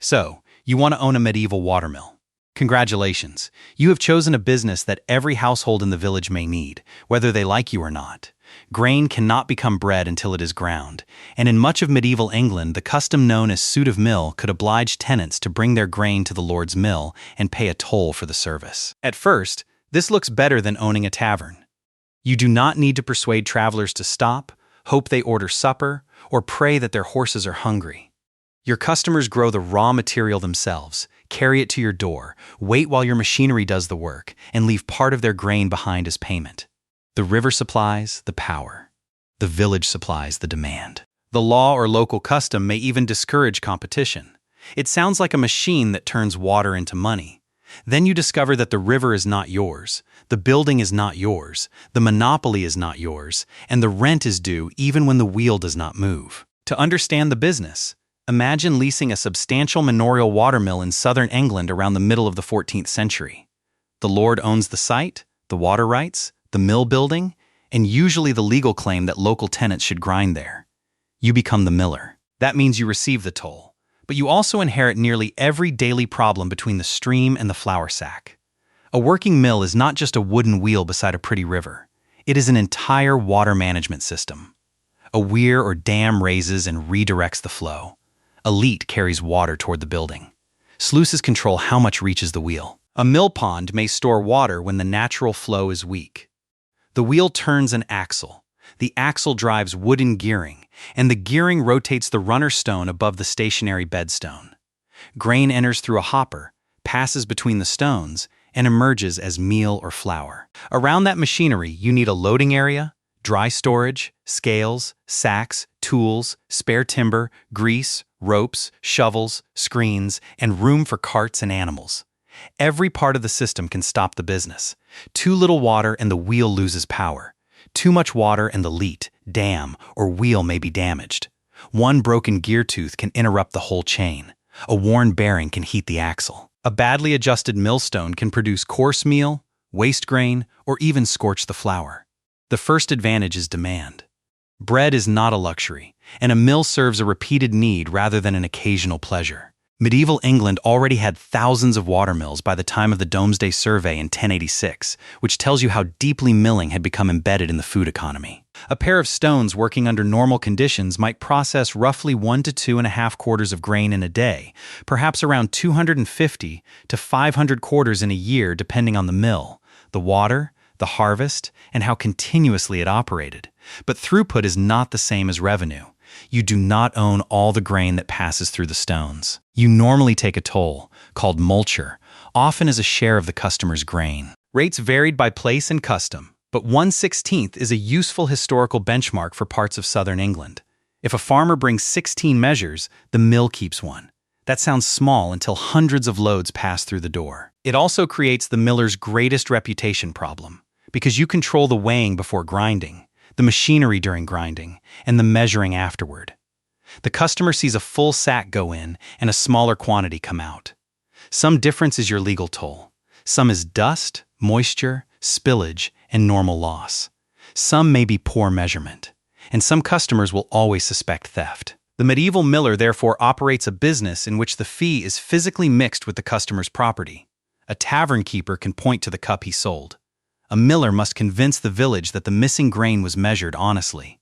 So, you want to own a medieval watermill. Congratulations, you have chosen a business that every household in the village may need, whether they like you or not. Grain cannot become bread until it is ground, and in much of medieval England, the custom known as suit of mill could oblige tenants to bring their grain to the lord's mill and pay a toll for the service. At first, this looks better than owning a tavern. You do not need to persuade travelers to stop, hope they order supper, or pray that their horses are hungry. Your customers grow the raw material themselves, carry it to your door, wait while your machinery does the work, and leave part of their grain behind as payment. The river supplies the power. The village supplies the demand. The law or local custom may even discourage competition. It sounds like a machine that turns water into money. Then you discover that the river is not yours, the building is not yours, the monopoly is not yours, and the rent is due even when the wheel does not move. To understand the business, imagine leasing a substantial manorial watermill in southern England around the middle of the 14th century. The lord owns the site, the water rights, the mill building, and usually the legal claim that local tenants should grind there. You become the miller. That means you receive the toll, but you also inherit nearly every daily problem between the stream and the flour sack. A working mill is not just a wooden wheel beside a pretty river. It is an entire water management system. A weir or dam raises and redirects the flow. A leat carries water toward the building. Sluices control how much reaches the wheel. A mill pond may store water when the natural flow is weak. The wheel turns an axle. The axle drives wooden gearing, and the gearing rotates the runner stone above the stationary bedstone. Grain enters through a hopper, passes between the stones, and emerges as meal or flour. Around that machinery, you need a loading area, dry storage, scales, sacks, tools, spare timber, grease, ropes, shovels, screens, and room for carts and animals. Every part of the system can stop the business. Too little water and the wheel loses power. Too much water and the leat, dam, or wheel may be damaged. One broken gear tooth can interrupt the whole chain. A worn bearing can heat the axle. A badly adjusted millstone can produce coarse meal, waste grain, or even scorch the flour. The first advantage is demand. Bread is not a luxury, and a mill serves a repeated need rather than an occasional pleasure. Medieval England already had thousands of watermills by the time of the Domesday Survey in 1086, which tells you how deeply milling had become embedded in the food economy. A pair of stones working under normal conditions might process roughly 1 to 2.5 quarters of grain in a day, perhaps around 250 to 500 quarters in a year depending on the mill, the water, the harvest, and how continuously it operated. But throughput is not the same as revenue. You do not own all the grain that passes through the stones. You normally take a toll, called multure, often as a share of the customer's grain. Rates varied by place and custom, but 1/16 is a useful historical benchmark for parts of southern England. If a farmer brings 16 measures, the mill keeps one. That sounds small until hundreds of loads pass through the door. It also creates the miller's greatest reputation problem, because you control the weighing before grinding, the machinery during grinding, and the measuring afterward. The customer sees a full sack go in and a smaller quantity come out. Some difference is your legal toll. Some is dust, moisture, spillage, and normal loss. Some may be poor measurement. And some customers will always suspect theft. The medieval miller therefore operates a business in which the fee is physically mixed with the customer's property. A tavern keeper can point to the cup he sold. A miller must convince the village that the missing grain was measured honestly.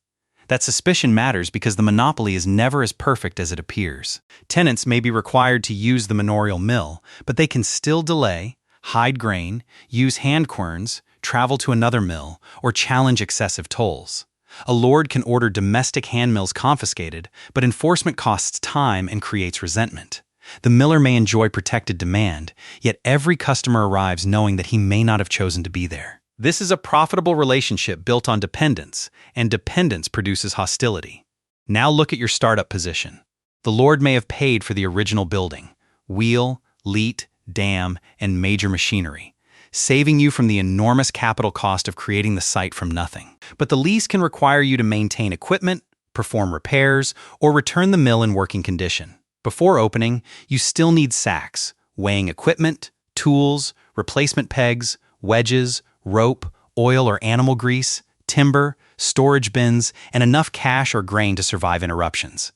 That suspicion matters because the monopoly is never as perfect as it appears. Tenants may be required to use the manorial mill, but they can still delay, hide grain, use hand querns, travel to another mill, or challenge excessive tolls. A lord can order domestic hand mills confiscated, but enforcement costs time and creates resentment. The miller may enjoy protected demand, yet every customer arrives knowing that he may not have chosen to be there. This is a profitable relationship built on dependence, and dependence produces hostility. Now look at your startup position. The lord may have paid for the original building, wheel, leat, dam, and major machinery, saving you from the enormous capital cost of creating the site from nothing. But the lease can require you to maintain equipment, perform repairs, or return the mill in working condition. Before opening, you still need sacks, weighing equipment, tools, replacement pegs, wedges, rope, oil or animal grease, timber, storage bins, and enough cash or grain to survive interruptions.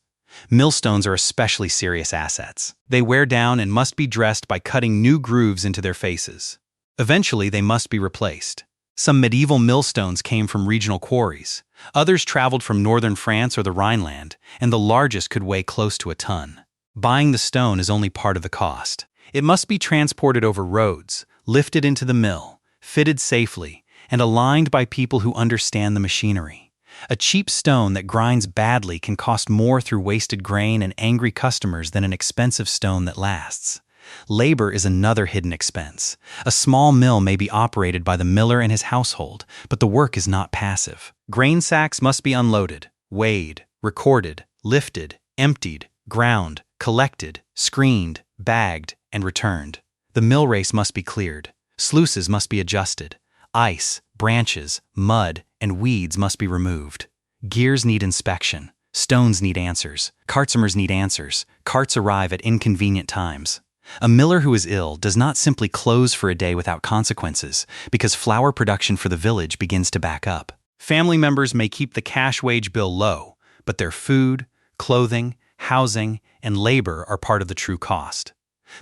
Millstones are especially serious assets. They wear down and must be dressed by cutting new grooves into their faces. Eventually, they must be replaced. Some medieval millstones came from regional quarries. Others traveled from northern France or the Rhineland, and the largest could weigh close to a ton. Buying the stone is only part of the cost. It must be transported over roads, lifted into the mill, fitted safely, and aligned by people who understand the machinery. A cheap stone that grinds badly can cost more through wasted grain and angry customers than an expensive stone that lasts. Labor is another hidden expense. A small mill may be operated by the miller and his household, but the work is not passive. Grain sacks must be unloaded, weighed, recorded, lifted, emptied, ground, collected, screened, bagged, and returned. The mill race must be cleared. Sluices must be adjusted. Ice, branches, mud, and weeds must be removed. Gears need inspection. Stones need answers. Cartsomers need answers. Carts arrive at inconvenient times. A miller who is ill does not simply close for a day without consequences, because flour production for the village begins to back up. Family members may keep the cash wage bill low, but their food, clothing, housing, and labor are part of the true cost.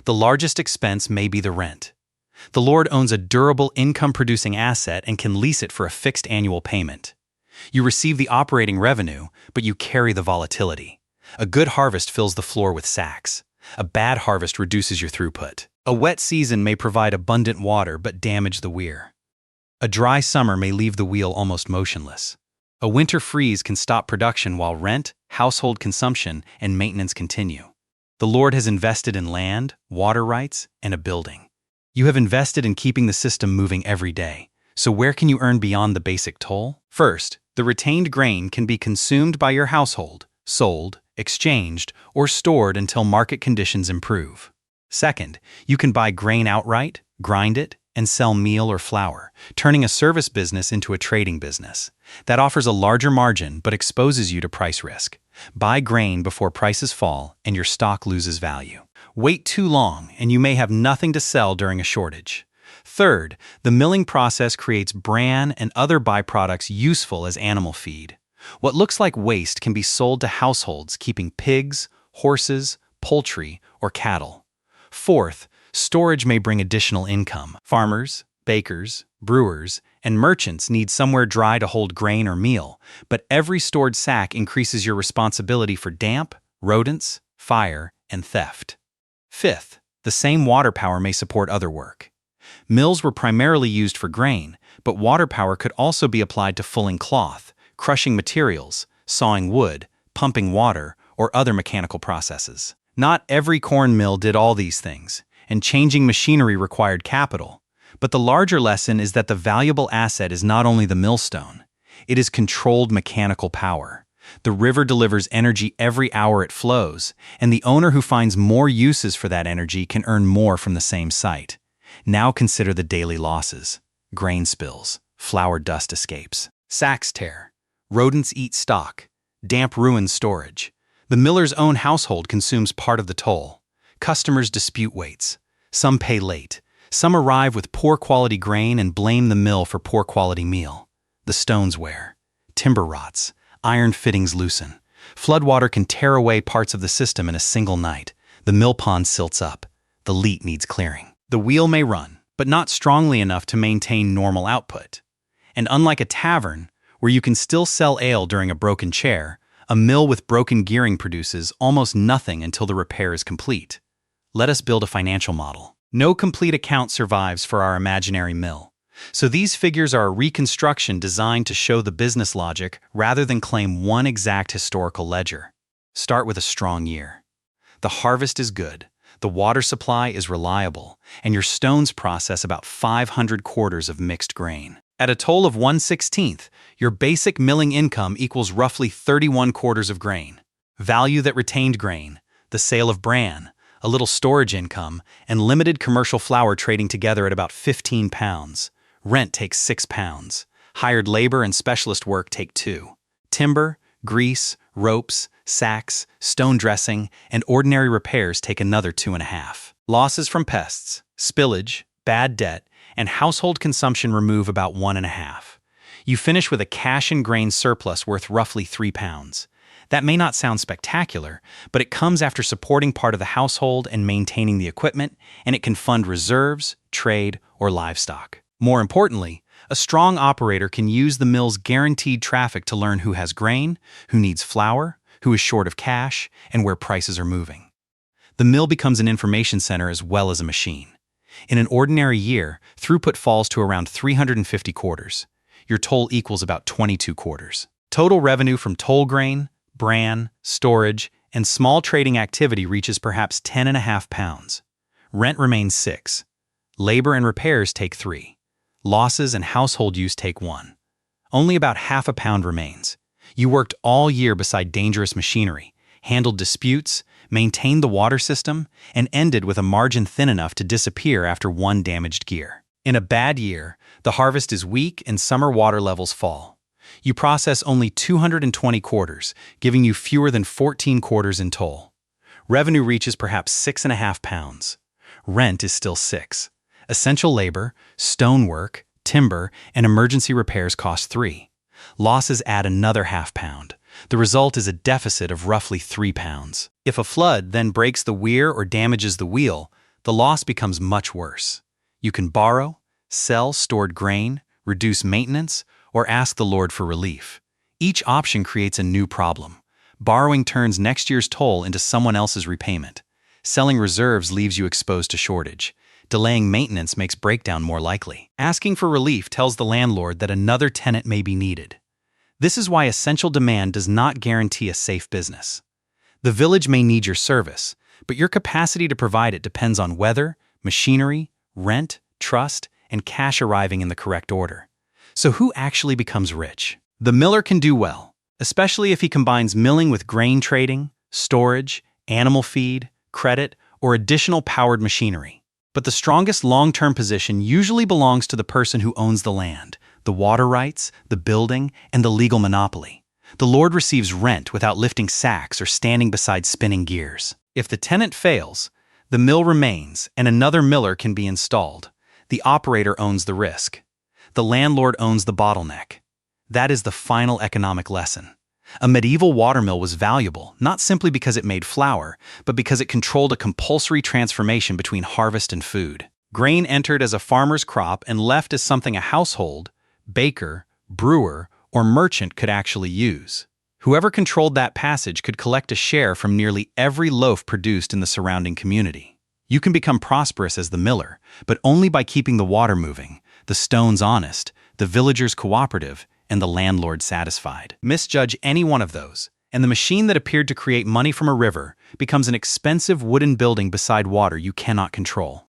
The largest expense may be the rent. The Lord owns a durable income-producing asset and can lease it for a fixed annual payment. You receive the operating revenue, but you carry the volatility. A good harvest fills the floor with sacks. A bad harvest reduces your throughput. A wet season may provide abundant water but damage the weir. A dry summer may leave the wheel almost motionless. A winter freeze can stop production while rent, household consumption, and maintenance continue. The Lord has invested in land, water rights, and a building. You have invested in keeping the system moving every day. So where can you earn beyond the basic toll? First, the retained grain can be consumed by your household, sold, exchanged, or stored until market conditions improve. Second, you can buy grain outright, grind it, and sell meal or flour, turning a service business into a trading business. That offers a larger margin but exposes you to price risk. Buy grain before prices fall and your stock loses value. Wait too long and you may have nothing to sell during a shortage. Third, the milling process creates bran and other byproducts useful as animal feed. What looks like waste can be sold to households keeping pigs, horses, poultry, or cattle. Fourth, storage may bring additional income. Farmers, bakers, brewers, and merchants need somewhere dry to hold grain or meal, but every stored sack increases your responsibility for damp, rodents, fire, and theft. Fifth, the same water power may support other work. Mills were primarily used for grain, but water power could also be applied to fulling cloth, crushing materials, sawing wood, pumping water, or other mechanical processes. Not every corn mill did all these things, and changing machinery required capital. But the larger lesson is that the valuable asset is not only the millstone. It is controlled mechanical power. The river delivers energy every hour it flows, and the owner who finds more uses for that energy can earn more from the same site. Now consider the daily losses. Grain spills, flour dust escapes, sacks tear, rodents eat stock, damp ruins storage. The miller's own household consumes part of the toll. Customers dispute weights. Some pay late. Some arrive with poor quality grain and blame the mill for poor quality meal. The stones wear. Timber rots. Iron fittings loosen. Floodwater can tear away parts of the system in a single night. The mill pond silts up. The leat needs clearing. The wheel may run, but not strongly enough to maintain normal output. And unlike a tavern, where you can still sell ale during a broken chair, a mill with broken gearing produces almost nothing until the repair is complete. Let us build a financial model. No complete account survives for our imaginary mill. So these figures are a reconstruction designed to show the business logic rather than claim one exact historical ledger. Start with a strong year. The harvest is good, the water supply is reliable, and your stones process about 500 quarters of mixed grain. At a toll of 1/16, your basic milling income equals roughly 31 quarters of grain. Value that retained grain, the sale of bran, a little storage income, and limited commercial flour trading together at about 15 pounds. Rent takes 6 pounds. Hired labor and specialist work take 2. Timber, grease, ropes, sacks, stone dressing, and ordinary repairs take another 2.5. Losses from pests, spillage, bad debt, and household consumption remove about 1.5. You finish with a cash and grain surplus worth roughly 3 pounds. That may not sound spectacular, but it comes after supporting part of the household and maintaining the equipment, and it can fund reserves, trade, or livestock. More importantly, a strong operator can use the mill's guaranteed traffic to learn who has grain, who needs flour, who is short of cash, and where prices are moving. The mill becomes an information center as well as a machine. In an ordinary year, throughput falls to around 350 quarters. Your toll equals about 22 quarters. Total revenue from toll grain, bran, storage, and small trading activity reaches perhaps 10.5 pounds. Rent remains 6. Labor and repairs take 3. Losses and household use take 1. Only about half a pound remains. You worked all year beside dangerous machinery, handled disputes, maintained the water system, and ended with a margin thin enough to disappear after one damaged gear. In a bad year, the harvest is weak and summer water levels fall. You process only 220 quarters, giving you fewer than 14 quarters in toll. Revenue reaches perhaps 6.5 pounds. Rent is still 6. Essential labor, stonework, timber, and emergency repairs cost 3. Losses add another half pound. The result is a deficit of roughly 3 pounds. If a flood then breaks the weir or damages the wheel, the loss becomes much worse. You can borrow, sell stored grain, reduce maintenance, or ask the Lord for relief. Each option creates a new problem. Borrowing turns next year's toll into someone else's repayment. Selling reserves leaves you exposed to shortage. Delaying maintenance makes breakdown more likely. Asking for relief tells the landlord that another tenant may be needed. This is why essential demand does not guarantee a safe business. The village may need your service, but your capacity to provide it depends on weather, machinery, rent, trust, and cash arriving in the correct order. So who actually becomes rich? The miller can do well, especially if he combines milling with grain trading, storage, animal feed, credit, or additional powered machinery. But the strongest long-term position usually belongs to the person who owns the land, the water rights, the building, and the legal monopoly. The lord receives rent without lifting sacks or standing beside spinning gears. If the tenant fails, the mill remains and another miller can be installed. The operator owns the risk. The landlord owns the bottleneck. That is the final economic lesson. A medieval watermill was valuable, not simply because it made flour, but because it controlled a compulsory transformation between harvest and food. Grain entered as a farmer's crop and left as something a household, baker, brewer, or merchant could actually use. Whoever controlled that passage could collect a share from nearly every loaf produced in the surrounding community. You can become prosperous as the miller, but only by keeping the water moving, the stones honest, the villagers cooperative, and the landlord satisfied. Misjudge any one of those, and the machine that appeared to create money from a river becomes an expensive wooden building beside water you cannot control.